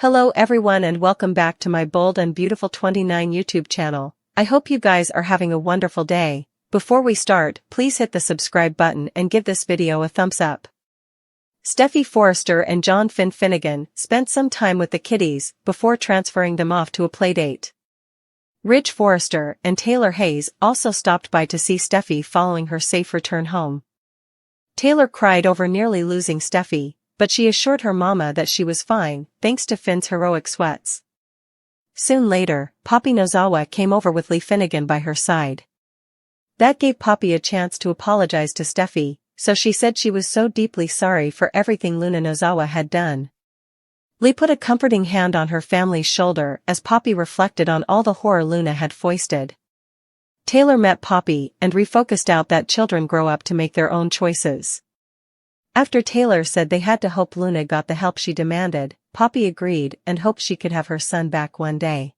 Hello everyone and welcome back to my Bold and Beautiful 29 YouTube channel. I hope you guys are having a wonderful day. Before we start, please hit the subscribe button and give this video a thumbs up. Steffy Forrester and John Finn Finnegan spent some time with the kiddies before transferring them off to a playdate. Ridge Forrester and Taylor Hayes also stopped by to see Steffy following her safe return home. Taylor cried over nearly losing Steffy, but she assured her mama that she was fine, thanks to Finn's heroic sweats. Soon later, Poppy Nozawa came over with Lee Finnegan by her side. That gave Poppy a chance to apologize to Steffy, so she said she was so deeply sorry for everything Luna Nozawa had done. Lee put a comforting hand on her family's shoulder as Poppy reflected on all the horror Luna had foisted. Taylor met Poppy and refocused out that children grow up to make their own choices. After Taylor said they had to hope Luna got the help she demanded, Poppy agreed and hoped she could have her son back one day.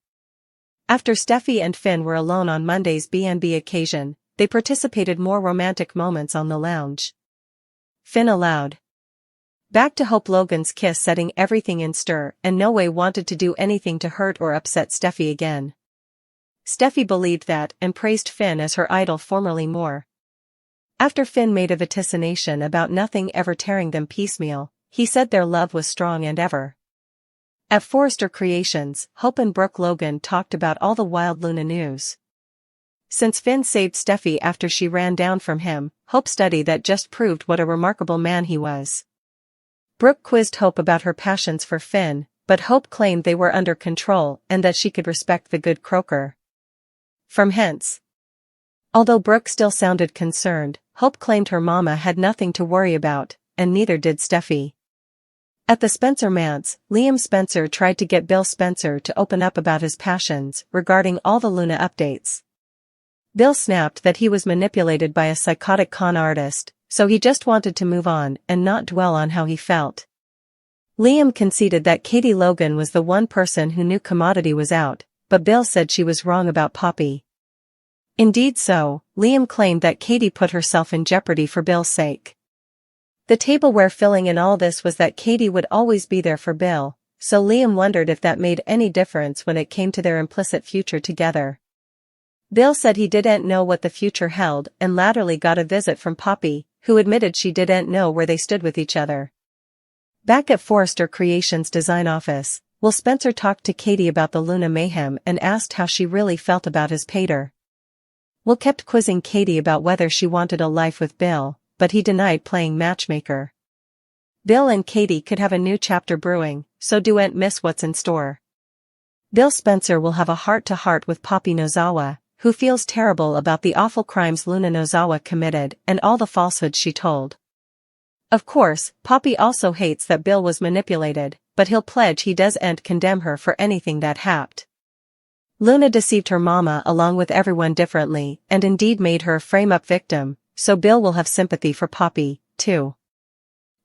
After Steffy and Finn were alone on Monday's B&B occasion, they participated more romantic moments on the lounge. Finn allowed. Back to Hope Logan's kiss, setting everything in stir, and no way wanted to do anything to hurt or upset Steffy again. Steffy believed that and praised Finn as her idol formerly more. After Finn made a vaticination about nothing ever tearing them piecemeal, he said their love was strong and ever. At Forrester Creations, Hope and Brooke Logan talked about all the wild Luna news. Since Finn saved Steffy after she ran down from him, Hope studied that just proved what a remarkable man he was. Brooke quizzed Hope about her passions for Finn, but Hope claimed they were under control and that she could respect the good croaker. From hence. Although Brooke still sounded concerned, Hope claimed her mama had nothing to worry about, and neither did Steffy. At the Spencer manse, Liam Spencer tried to get Bill Spencer to open up about his passions regarding all the Luna updates. Bill snapped that he was manipulated by a psychotic con artist, so he just wanted to move on and not dwell on how he felt. Liam conceded that Katie Logan was the one person who knew Commodity was out, but Bill said she was wrong about Poppy. Indeed so, Liam claimed that Katie put herself in jeopardy for Bill's sake. The tableware filling in all this was that Katie would always be there for Bill, so Liam wondered if that made any difference when it came to their implicit future together. Bill said he didn't know what the future held and latterly got a visit from Poppy, who admitted she didn't know where they stood with each other. Back at Forrester Creations' design office, Will Spencer talked to Katie about the Luna mayhem and asked how she really felt about his pater. Will kept quizzing Katie about whether she wanted a life with Bill, but he denied playing matchmaker. Bill and Katie could have a new chapter brewing, so don't miss what's in store. Bill Spencer will have a heart-to-heart with Poppy Nozawa, who feels terrible about the awful crimes Luna Nozawa committed and all the falsehoods she told. Of course, Poppy also hates that Bill was manipulated, but he'll pledge he doesn't condemn her for anything that happened. Luna deceived her mama along with everyone differently and indeed made her a frame-up victim, so Bill will have sympathy for Poppy, too.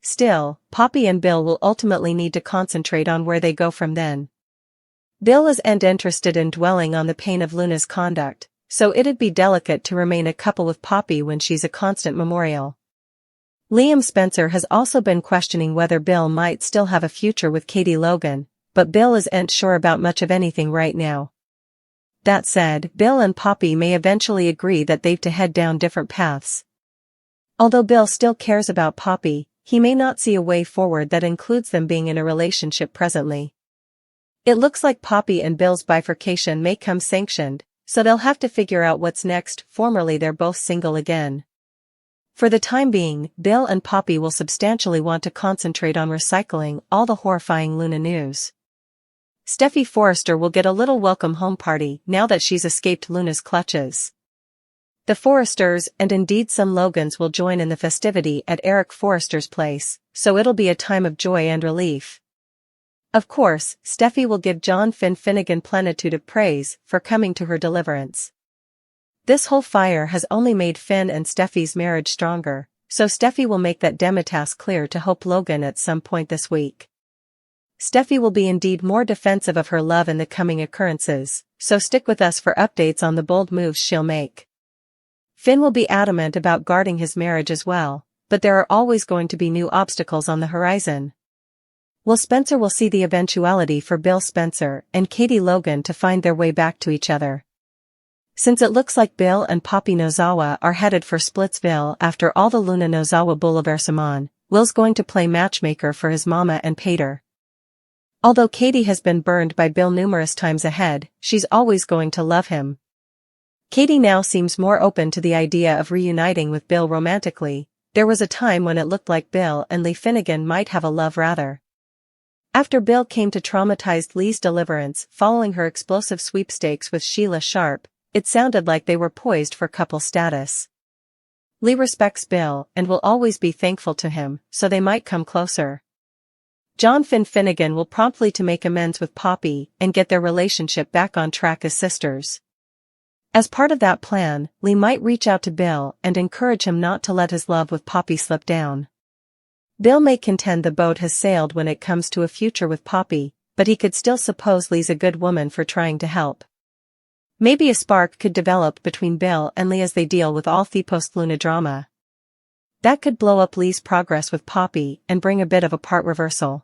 Still, Poppy and Bill will ultimately need to concentrate on where they go from then. Bill isn't interested in dwelling on the pain of Luna's conduct, so it'd be delicate to remain a couple with Poppy when she's a constant memorial. Liam Spencer has also been questioning whether Bill might still have a future with Katie Logan, but Bill isn't sure about much of anything right now. That said, Bill and Poppy may eventually agree that they've to head down different paths. Although Bill still cares about Poppy, he may not see a way forward that includes them being in a relationship presently. It looks like Poppy and Bill's bifurcation may come sanctioned, so they'll have to figure out what's next. Formerly they're both single again. For the time being, Bill and Poppy will substantially want to concentrate on recycling all the horrifying Luna news. Steffy Forrester will get a little welcome home party now that she's escaped Luna's clutches. The Forresters and indeed some Logans will join in the festivity at Eric Forrester's place, so it'll be a time of joy and relief. Of course, Steffy will give John Finn Finnegan plenitude of praise for coming to her deliverance. This whole fire has only made Finn and Steffy's marriage stronger, so Steffy will make that demitask clear to Hope Logan at some point this week. Steffy will be indeed more defensive of her love in the coming occurrences, so stick with us for updates on the bold moves she'll make. Finn will be adamant about guarding his marriage as well, but there are always going to be new obstacles on the horizon. Will Spencer will see the eventuality for Bill Spencer and Katie Logan to find their way back to each other. Since it looks like Bill and Poppy Nozawa are headed for Splitsville after all the Luna Nozawa bouleversement, Will's going to play matchmaker for his mama and Pater. Although Katie has been burned by Bill numerous times ahead, she's always going to love him. Katie now seems more open to the idea of reuniting with Bill romantically. There was a time when it looked like Bill and Lee Finnegan might have a love rather. After Bill came to traumatize Lee's deliverance following her explosive sweepstakes with Sheila Sharp, it sounded like they were poised for couple status. Lee respects Bill and will always be thankful to him, so they might come closer. John Finnegan will promptly to make amends with Poppy and get their relationship back on track as sisters. As part of that plan, Lee might reach out to Bill and encourage him not to let his love with Poppy slip down. Bill may contend the boat has sailed when it comes to a future with Poppy, but he could still suppose Lee's a good woman for trying to help. Maybe a spark could develop between Bill and Lee as they deal with all the post-Luna drama. That could blow up Lee's progress with Poppy and bring a bit of a part reversal.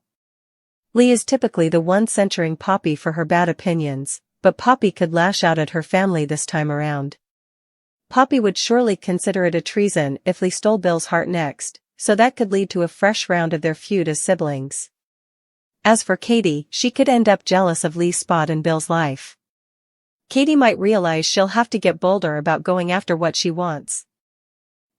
Lee is typically the one censuring Poppy for her bad opinions, but Poppy could lash out at her family this time around. Poppy would surely consider it a treason if Lee stole Bill's heart next, so that could lead to a fresh round of their feud as siblings. As for Katie, she could end up jealous of Lee's spot in Bill's life. Katie might realize she'll have to get bolder about going after what she wants.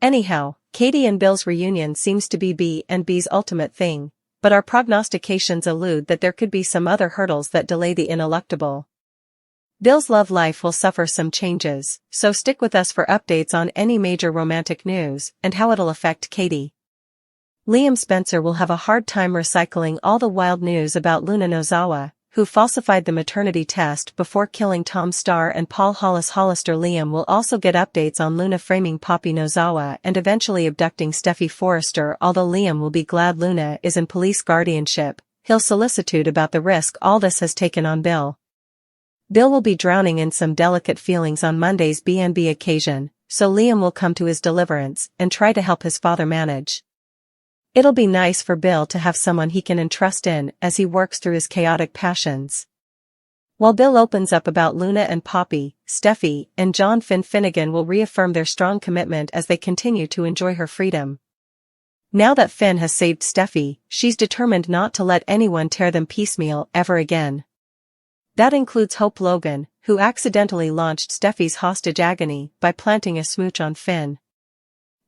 Anyhow, Katie and Bill's reunion seems to be B&B's ultimate thing, but our prognostications allude that there could be some other hurdles that delay the ineluctable. Bill's love life will suffer some changes, so stick with us for updates on any major romantic news and how it'll affect Katie. Liam Spencer will have a hard time recycling all the wild news about Luna Nozawa, who falsified the maternity test before killing Tom Starr and Paul Hollister. Liam will also get updates on Luna framing Poppy Nozawa and eventually abducting Steffy Forrester. Although Liam will be glad Luna is in police guardianship, he'll solicitude about the risk all this has taken on Bill. Bill will be drowning in some delicate feelings on Monday's B&B occasion, so Liam will come to his deliverance and try to help his father manage. It'll be nice for Bill to have someone he can entrust in as he works through his chaotic passions. While Bill opens up about Luna and Poppy, Steffy and John Finnegan will reaffirm their strong commitment as they continue to enjoy her freedom. Now that Finn has saved Steffy, she's determined not to let anyone tear them piecemeal ever again. That includes Hope Logan, who accidentally launched Steffy's hostage agony by planting a smooch on Finn.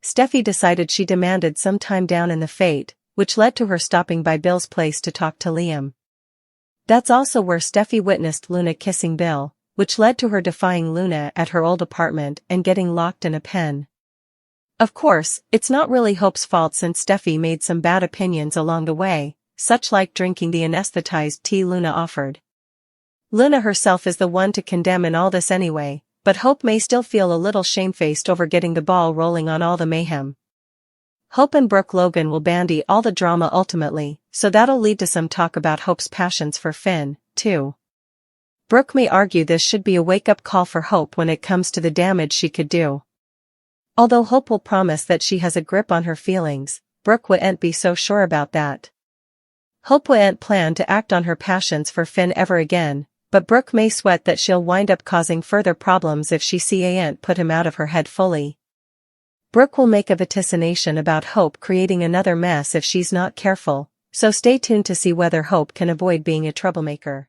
Steffy decided she demanded some time down in the fate, which led to her stopping by Bill's place to talk to Liam. That's also where Steffy witnessed Luna kissing Bill, which led to her defying Luna at her old apartment and getting locked in a pen. Of course, it's not really Hope's fault since Steffy made some bad opinions along the way, such like drinking the anesthetized tea Luna offered. Luna herself is the one to condemn in all this anyway, but Hope may still feel a little shamefaced over getting the ball rolling on all the mayhem. Hope and Brooke Logan will bandy all the drama ultimately, so that'll lead to some talk about Hope's passions for Finn, too. Brooke may argue this should be a wake-up call for Hope when it comes to the damage she could do. Although Hope will promise that she has a grip on her feelings, Brooke wouldn't be so sure about that. Hope wouldn't plan to act on her passions for Finn ever again, but Brooke may sweat that she'll wind up causing further problems if she can't put him out of her head fully. Brooke will make a vaticination about Hope creating another mess if she's not careful, so stay tuned to see whether Hope can avoid being a troublemaker.